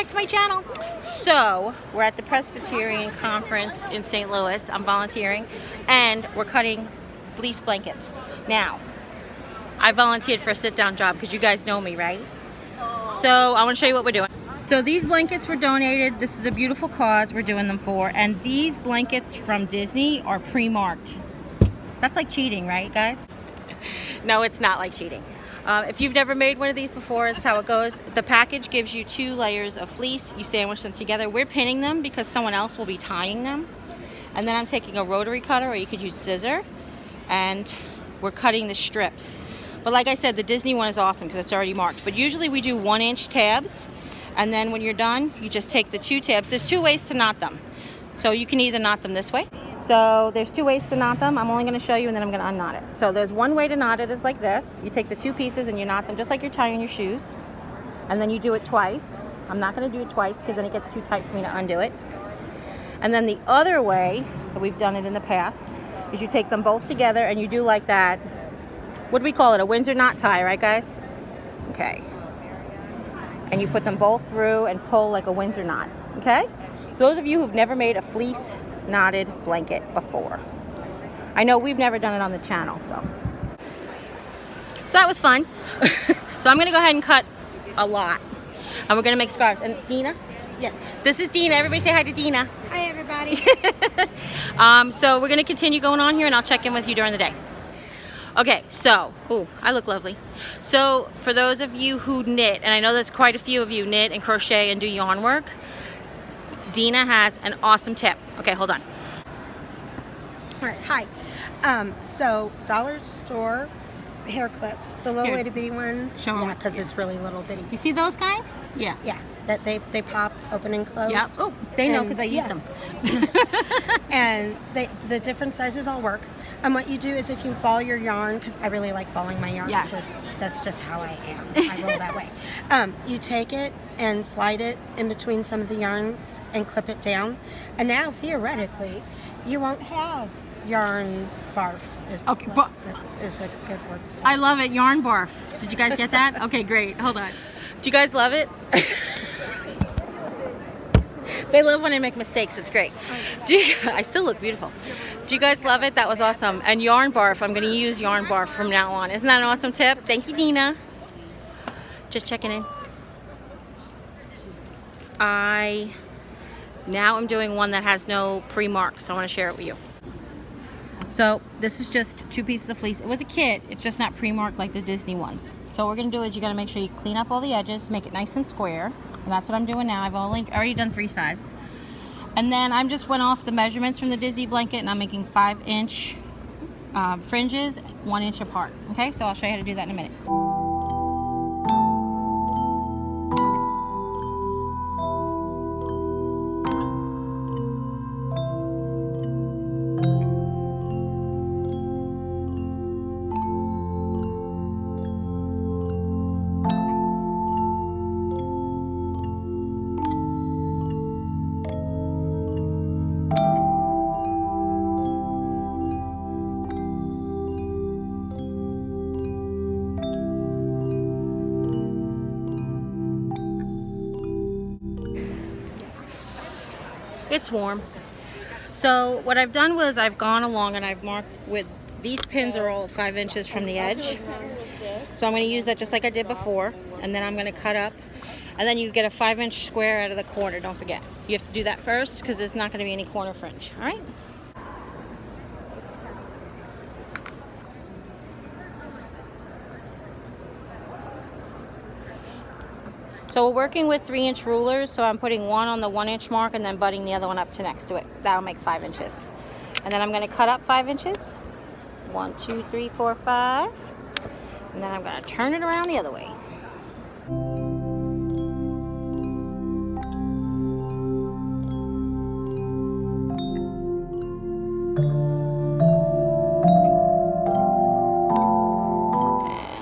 back to my channel. So we're at the Presbyterian conference in St. Louis. I'm volunteering and we're cutting fleece blankets. Now, I volunteered for a sit-down job because you guys know me, right? So I want to show you what we're doing. So these blankets were donated. This is a beautiful cause we're doing them for. And these blankets from Disney are pre-marked. That's like cheating, right, guys? No, it's not like cheating. If you've never made one of these before, it's how it goes. The package gives you 2 layers of fleece. You sandwich them together. We're pinning them because someone else will be tying them. And then I'm taking a rotary cutter, or you could use scissor, and we're cutting the strips. But like I said, the Disney one is awesome because it's already marked. But usually we do 1-inch tabs, and then when you're done, you just take the 2 tabs. There's 2 ways to knot them. So you can either knot them this way. So there's 2 ways to knot them. I'm only going to show you and then I'm going to unknot it. So there's one way to knot it is like this. You take the 2 pieces and you knot them just like you're tying your shoes. And then you do it twice. I'm not going to do it twice because then it gets too tight for me to undo it. And then the other way that we've done it in the past is you take them both together and you do like that. What do we call it? A Windsor knot tie, right guys? Okay. And you put them both through and pull like a Windsor knot. Okay? So those of you who've never made a fleece knotted blanket before. I know we've never done it on the channel, so that was fun. So I'm going to go ahead and cut a lot. And we're going to make scarves. And Dina? Yes. This is Dina. Everybody say hi to Dina. Hi, everybody. So we're going to continue going on here, and I'll check in with you during the day. Okay, so, ooh, I look lovely. So for those of you who knit, and I know there's quite a few of you knit and crochet and do yarn work, Dina has an awesome tip. Okay, hold on. All right, hi. So dollar store hair clips, the little Here. itty bitty ones. Show 'em. Yeah, because it's really little bitty. You see those kind? Yeah. Yeah, that they pop open and close. Yeah. Oh, they know And- because I use yeah. them. And the different sizes all work. And what you do is if you ball your yarn, because I really like balling my yarn, Yes. because that's just how I am. I roll that way. You take it and slide it in between some of the yarns and clip it down. And now, theoretically, you won't have yarn barf. Okay, Is a good word for it. I love it. Yarn barf. Did you guys get that? Okay, great. Hold on. Do you guys love it? They love when I make mistakes. It's great. I still look beautiful. Do you guys love it? That was awesome. And yarn barf. I'm going to use yarn barf from now on. Isn't that an awesome tip? Thank you, Dina. Just checking in. Now I'm doing one that has no pre-mark, so I want to share it with you. So this is just 2 pieces of fleece. It was a kit. It's just not pre-marked like the Disney ones. So what we're going to do is you got to make sure you clean up all the edges, make it nice and square. And that's what I'm doing now. I've already done 3 sides. And then I just went off the measurements from the Disney blanket and I'm making 5-inch fringes 1 inch apart. Okay, so I'll show you how to do that in a minute. It's warm. So what I've done was I've gone along and I've marked with these pins are all 5 inches from the edge. So I'm going to use that just like I did before, and then I'm going to cut up, and then you get a 5-inch square out of the corner. Don't forget, you have to do that first because there's not going to be any corner fringe. All right. So we're working with 3-inch rulers, so I'm putting one on the 1-inch mark and then butting the other one up to next to it. That'll make 5 inches. And then I'm going to cut up 5 inches. 1, 2, 3, 4, 5. And then I'm going to turn it around the other way.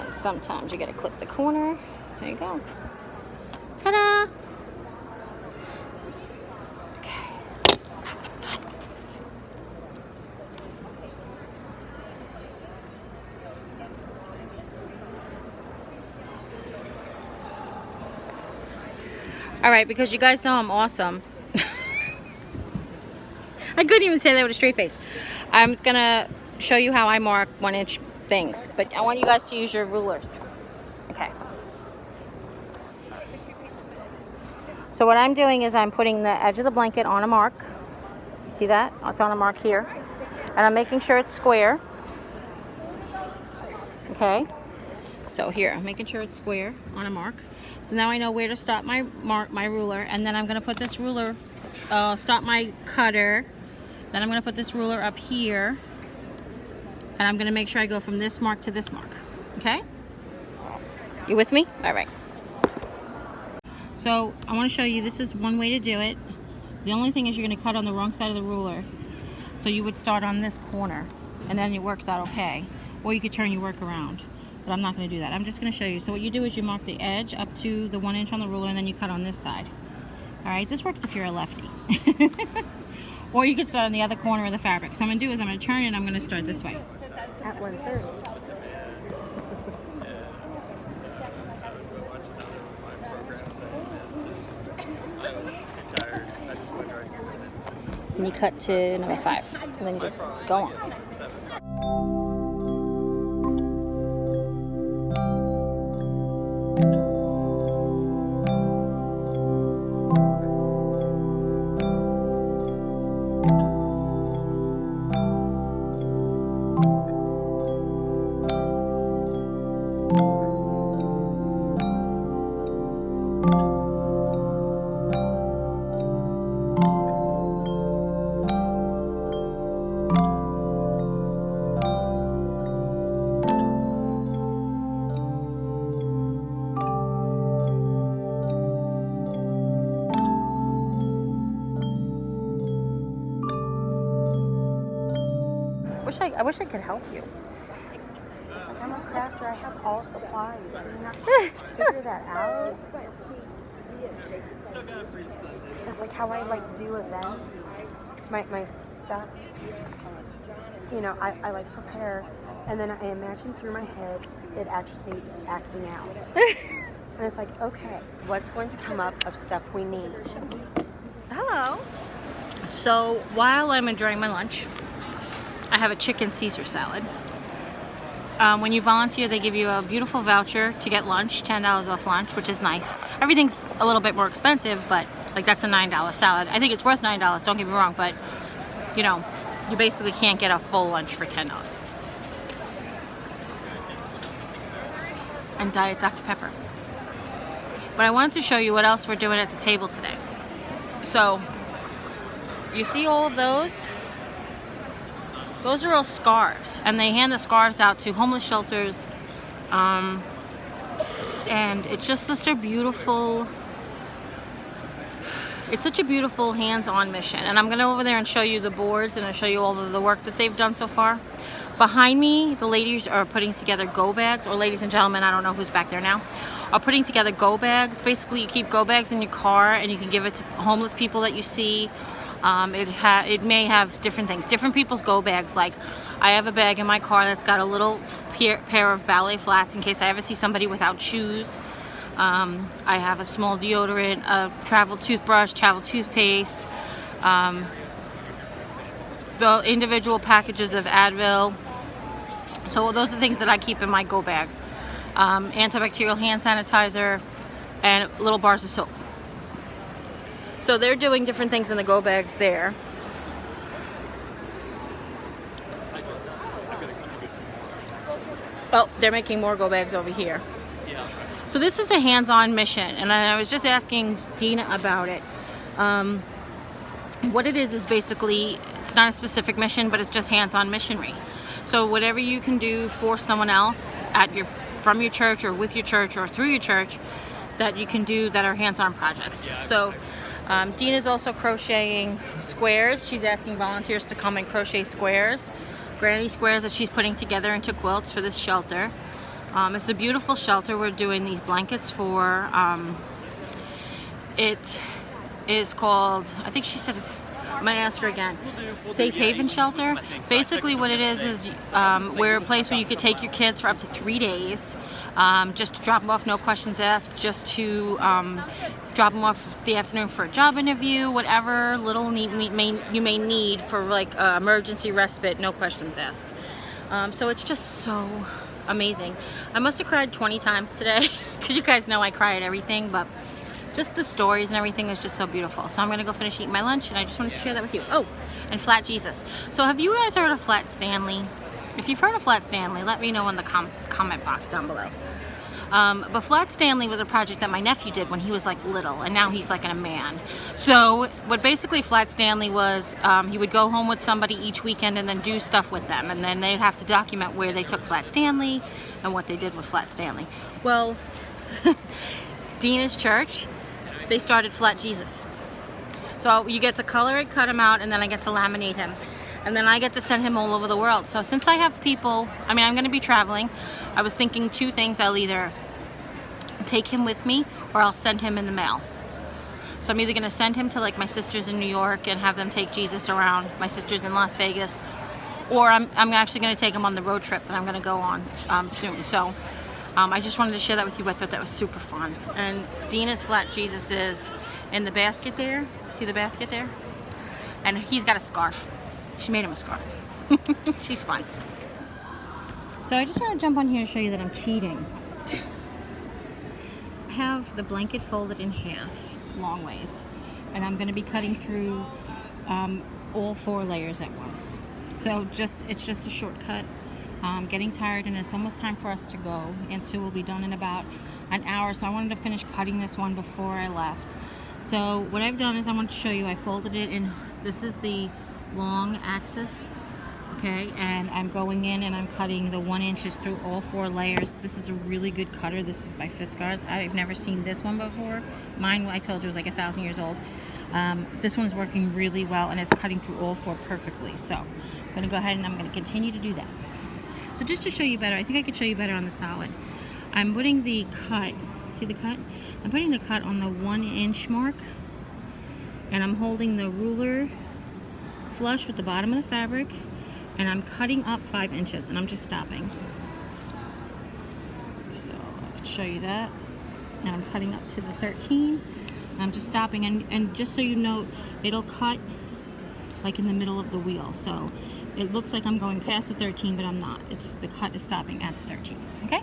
And sometimes you got to clip the corner. There you go. Ta-da! Okay. All right, because you guys know I'm awesome. I couldn't even say that with a straight face. I'm gonna show you how I mark 1-inch things, but I want you guys to use your rulers. Okay. So what I'm doing is I'm putting the edge of the blanket on a mark. You see that? It's on a mark here. And I'm making sure it's square. Okay. So here, I'm making sure it's square on a mark. So now I know where to stop my ruler, and then I'm gonna put this ruler, stop my cutter. Then I'm gonna put this ruler up here, and I'm gonna make sure I go from this mark to this mark. Okay? You with me? All right. So I want to show you, this is one way to do it. The only thing is you're going to cut on the wrong side of the ruler. So you would start on this corner and then it works out okay. Or you could turn your work around. But I'm not going to do that. I'm just going to show you. So what you do is you mark the edge up to the 1 inch on the ruler and then you cut on this side. Alright, this works if you're a lefty. Or you could start on the other corner of the fabric. So I'm going to do is I'm going to turn and I'm going to start this way. At 1:30. And you cut to number 5, and then you just go on. I wish I could help you. It's like, I'm a crafter. I have all supplies. Do you not figure that out? It's like how I do events. My stuff. You know, I prepare, and then I imagine through my head it actually acting out. And it's like, okay, what's going to come up of stuff we need? Hello. So while I'm enjoying my lunch, I have a chicken Caesar salad. When you volunteer, they give you a beautiful voucher to get lunch, $10 off lunch, which is nice. Everything's a little bit more expensive, but like that's a $9 salad. I think it's worth $9, don't get me wrong, but you know, you basically can't get a full lunch for $10. And Diet Dr. Pepper. But I wanted to show you what else we're doing at the table today. So, you see all of those? Those are all scarves, and they hand the scarves out to homeless shelters, and it's just such a beautiful, hands-on mission. And I'm going to go over there and show you the boards, and I'll show you all of the work that they've done so far. Behind me, the ladies are putting together go bags, or ladies and gentlemen, I don't know who's back there now, are putting together go bags. Basically, you keep go bags in your car, and you can give it to homeless people that you see. It may have different things, different people's go bags. Like I have a bag in my car that's got a little pair of ballet flats in case I ever see somebody without shoes. I have a small deodorant, a travel toothbrush, travel toothpaste, the individual packages of Advil. So those are the things that I keep in my go bag. Antibacterial hand sanitizer and little bars of soap. So they're doing different things in the go bags there. Oh, they're making more go bags over here. So this is a hands-on mission, and I was just asking Dina about it. What it is basically, it's not a specific mission, but it's just hands-on missionary. So whatever you can do for someone else from your church or with your church or through your church, that you can do that are hands-on projects. So Dina's also crocheting squares. She's asking volunteers to come and crochet squares, granny squares that she's putting together into quilts for this shelter. It's a beautiful shelter we're doing these blankets for. It is called, I think she said it's, I'm going to ask her again, Safe Haven Shelter. Basically what it is we're a place where you could take your kids for up to 3 days. just to drop them off, no questions asked, just to drop them off the afternoon for a job interview, whatever little you may need for like emergency respite, no questions asked. So it's just so amazing. I must have cried 20 times today because you guys know I cry at everything, but just the stories and everything is just so beautiful. So I'm gonna go finish eating my lunch, and I just wanted to share that with you. Oh, and Flat Jesus. So have you guys heard of Flat Stanley? If you've heard of Flat Stanley, let me know in the comment box down below. But Flat Stanley was a project that my nephew did when he was like little, and now he's like a man. So what basically Flat Stanley was, he would go home with somebody each weekend and then do stuff with them, and then they'd have to document where they took Flat Stanley and what they did with Flat Stanley. Well, Dina's church, they started Flat Jesus. So you get to color it, cut him out, and then I get to laminate him. And then I get to send him all over the world. So since I have people, I mean, I'm going to be traveling. I was thinking two things. I'll either take him with me or I'll send him in the mail. So I'm either going to send him to like my sisters in New York and have them take Jesus around, my sisters in Las Vegas, or I'm actually going to take him on the road trip that I'm going to go on soon. So I just wanted to share that with you. I thought that was super fun. And Dina's Flat Jesus is in the basket there. See the basket there? And he's got a scarf. She made him a scarf. She's fun. So I just want to jump on here to show you that I'm cheating. I have the blanket folded in half, long ways, and I'm going to be cutting through all 4 layers at once. So it's just a shortcut. I'm getting tired, and it's almost time for us to go. And Sue will be done in about an hour, so I wanted to finish cutting this one before I left. So what I've done is I want to show you, I folded it in, this is the long axis, okay, and I'm going in and I'm cutting the 1 inches through all 4 layers. This is a really good cutter. This is by Fiskars. I've never seen this one before. Mine, I told you, was like 1,000 years old. This one's working really well, and it's cutting through all 4 perfectly. So I'm going to go ahead and I'm going to continue to do that. So just to show you better, I think I could show you better on the solid. I'm putting the cut, see the cut? I'm putting the cut on the 1 inch mark, and I'm holding the ruler flush with the bottom of the fabric, and I'm cutting up 5 inches, and I'm just stopping. So I'll show you that. Now I'm cutting up to the 13. I'm just stopping, and just so you know, it'll cut like in the middle of the wheel. So it looks like I'm going past the 13, but I'm not. It's the cut is stopping at the 13. Okay?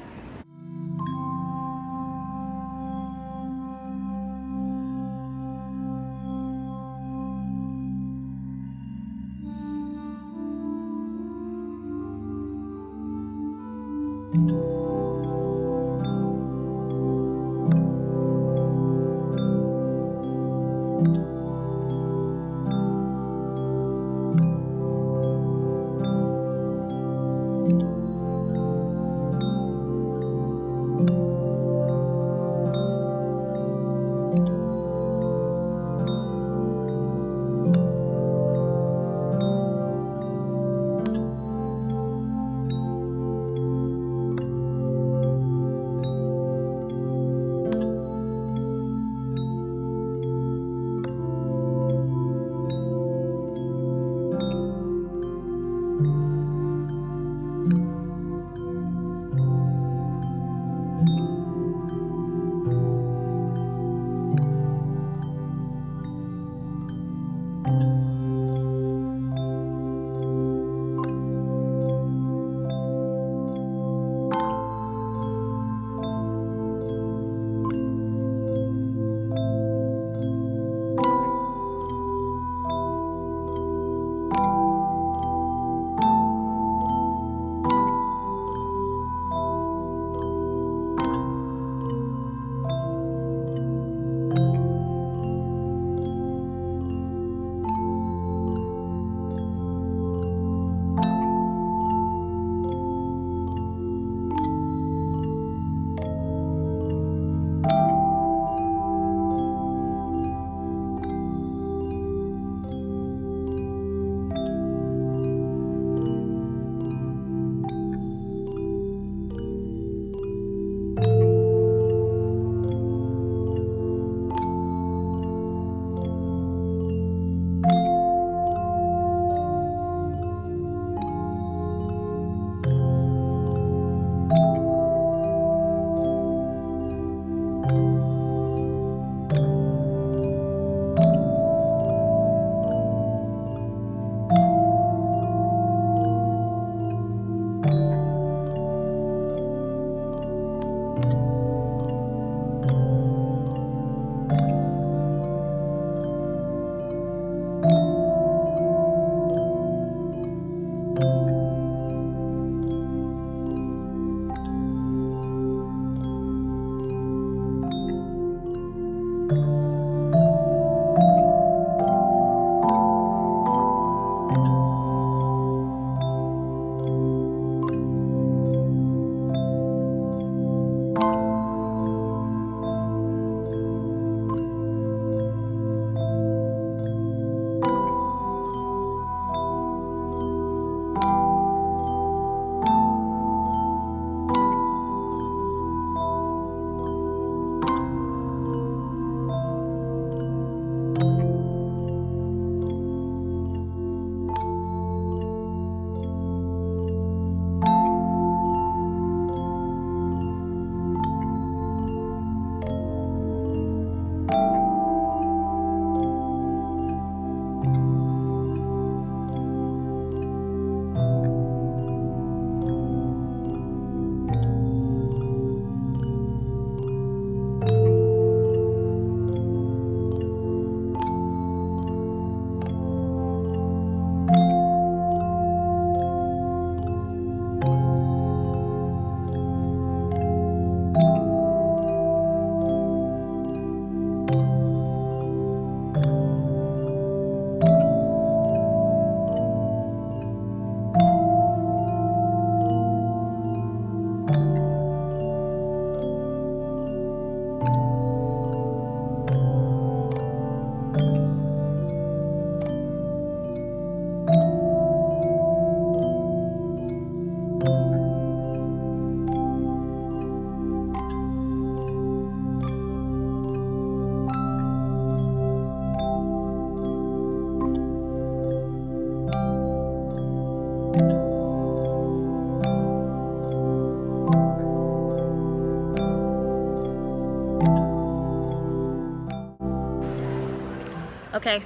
Okay,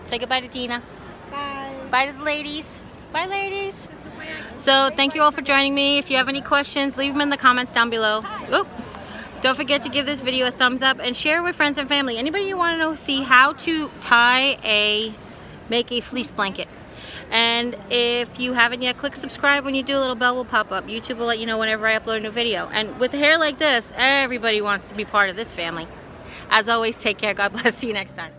say goodbye to Dina. Bye. Bye to the ladies. Bye, ladies. So thank you all for joining me. If you have any questions, leave them in the comments down below. Oop. Don't forget to give this video a thumbs up and share with friends and family. Anybody you want to know, see how to make a fleece blanket. And if you haven't yet, click subscribe. When you do, a little bell will pop up. YouTube will let you know whenever I upload a new video. And with hair like this, everybody wants to be part of this family. As always, take care. God bless. See you next time.